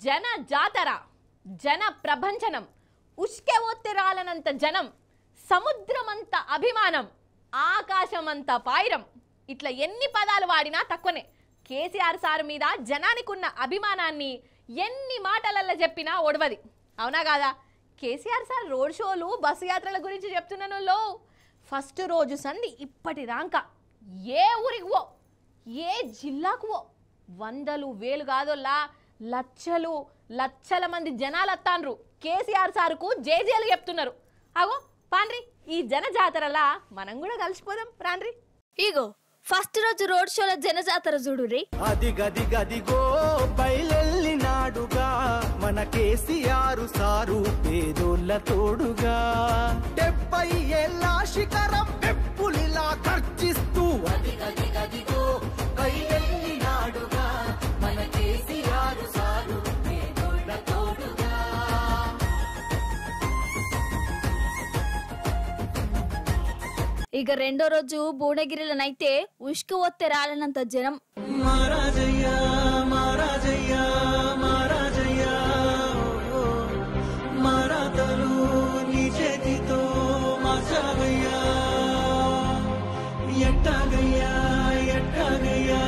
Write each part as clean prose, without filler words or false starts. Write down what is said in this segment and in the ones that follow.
జన జాతర జన ప్రభంజనం ఉష్కె ఒత్తిరాలనంత జనం సముద్రమంత అభిమానం ఆకాశమంత పాయిరం ఇట్లా ఎన్ని పదాలు వాడినా తక్కువనే కేసీఆర్ సార్ మీద జనానికున్న అభిమానాన్ని ఎన్ని మాటలల్ల చెప్పినా ఒడవది అవునా కాదా కేసీఆర్ సార్ రోడ్ షోలు బస్సు యాత్రల గురించి చెప్తున్నానులో ఫస్ట్ రోజు సంది ఇప్పటిదాకా ఏ ఊరికి పో ఏ జిల్లాకు పో వందలు వేలు కాదోల్లా లక్షలు లక్షల మంది జనాలు అత్తాన్రు కేసీఆర్ సార్కు జేజేలు చెప్తున్నారు అగో పాండ్రి ఈ జన జాతరలా మనం కూడా కలిసిపోదాం రాండ్రి ఇగో ఫస్ట్ రోజు రోడ్ షోల జన జాతర చూడుర్రి అదిగదిగదిగో బయలెల్లినాడుగా మన కేసీఆర్ సారు పేదోళ్ళ తోడుగా 70 ఏళ్ళ శిఖరం పెప్పులిలా ఖర్చిస్తూ అదిగదిగదిగో బయలెల్లినాడుగా మన కేసీఆర్ సారు పేదోళ్ళ తోడుగా ఇక రెండో రోజు భువనగిరిలోనైతే ఉష్కు ఒత్తే రాలనంత జనం మహారాజయ్యా మహారాజయ్యా మహారాజయ్యా మరాతలు నీ చేతితో మార్చావయ్యా ఎట్టాగయ్యా ఎట్టాగయ్యా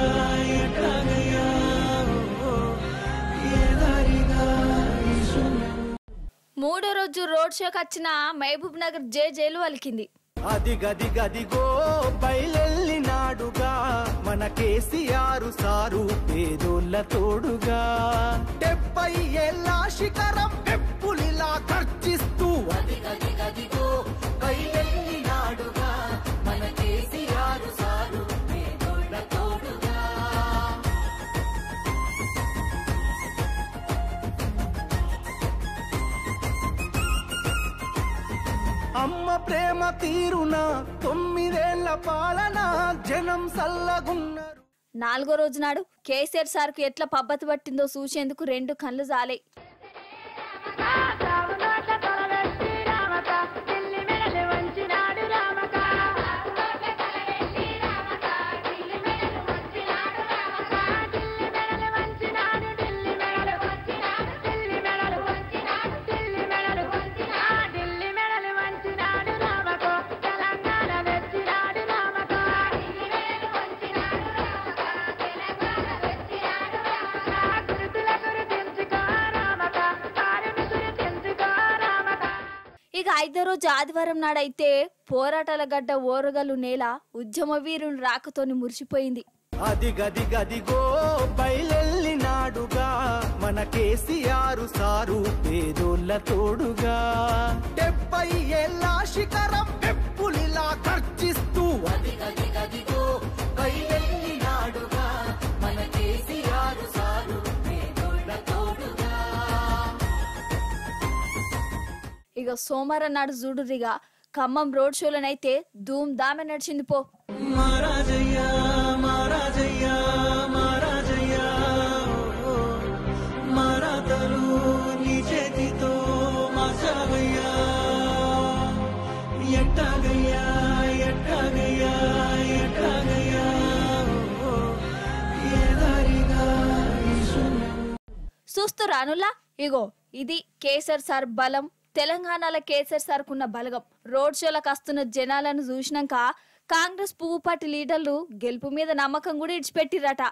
ఎట్టాగయ్యా ఏ దారిగా ఈ శూన్యం. మూడో రోజు రోడ్ షోకి వచ్చిన మహబూబ్ నగర్ జేజేలు వలికింది అదిగదిగదిగో బయలెల్లినాడుగా మన కేసీఆర్ సారు పేదోళ్ళ తోడుగా 70 ఏళ్ళ శిఖరం పెప్పులిలా ఖర్చిస్తూ అదిగదిగదిగో బయలెల్లినాడుగా మన కేసీఆర్ సారు పేదోళ్ళ తోడుగా అమ్మ ప్రేమ తీరున 9 ఏళ్ల పాలన జనం సల్లగున్నారు. నాలుగో రోజు నాడు కేసీఆర్ సార్ కు ఎట్లా పబ్బతి పట్టిందో చూసేందుకు 2 కళ్ళు జాలే ఇక ఐదో రోజు ఆదివారం నాడైతే పోరాటాల గడ్డ ఓరగలు నేల ఉద్యమ వీరుని రాకతోని మురిసిపోయింది అదిగదిగదిగో బయలెల్లినాడుగా మన కేసీఆర్ సారు పేదోళ్ళ తోడుగా 70 ఏళ్ళ శిఖరం పెప్పులిలా ఖర్చిస్తూ అదిగదిగదిగో బయలెల్లినాడుగా మన కేసీఆర్ సారు పేదోళ్ళ తోడుగా. ఇక సోమవారం నాడు చూడురిగా ఖమ్మం రోడ్ షోలనైతే ధూమ్ దామె నడిచింది పో మహారాజయ్యా మహారాజయ్యా మహారాజయ్యా మరాతలు నీ చేతితో మార్చావయ్యా ఎట్టాగయ్యా ఎట్టాగయ్యా ఎట్టాగయ్యా ఏ దారిగా ఈ శూన్యం. చూస్తూ రానులా ఇగో ఇది కేసీఆర్ సార్ బలం తెలంగాణలో కేసీఆర్ సార్ కున్న బలగం రోడ్ షోలకు వస్తున్న జనాలను చూసినాక కాంగ్రెస్ పువ్వు పార్టీ లీడర్లు గెలుపు మీద నమ్మకం కూడా ఇడిచిపెట్టిరట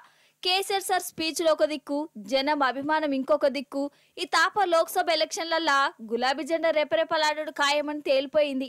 కేసీఆర్ సార్ స్పీచ్ లో ఒక దిక్కు జనం అభిమానం ఇంకొక దిక్కు ఈ తాప లోక్సభ ఎలక్షన్లల్లా గులాబీ జెండా రెపరెపలాడు ఖాయమని తేలిపోయింది.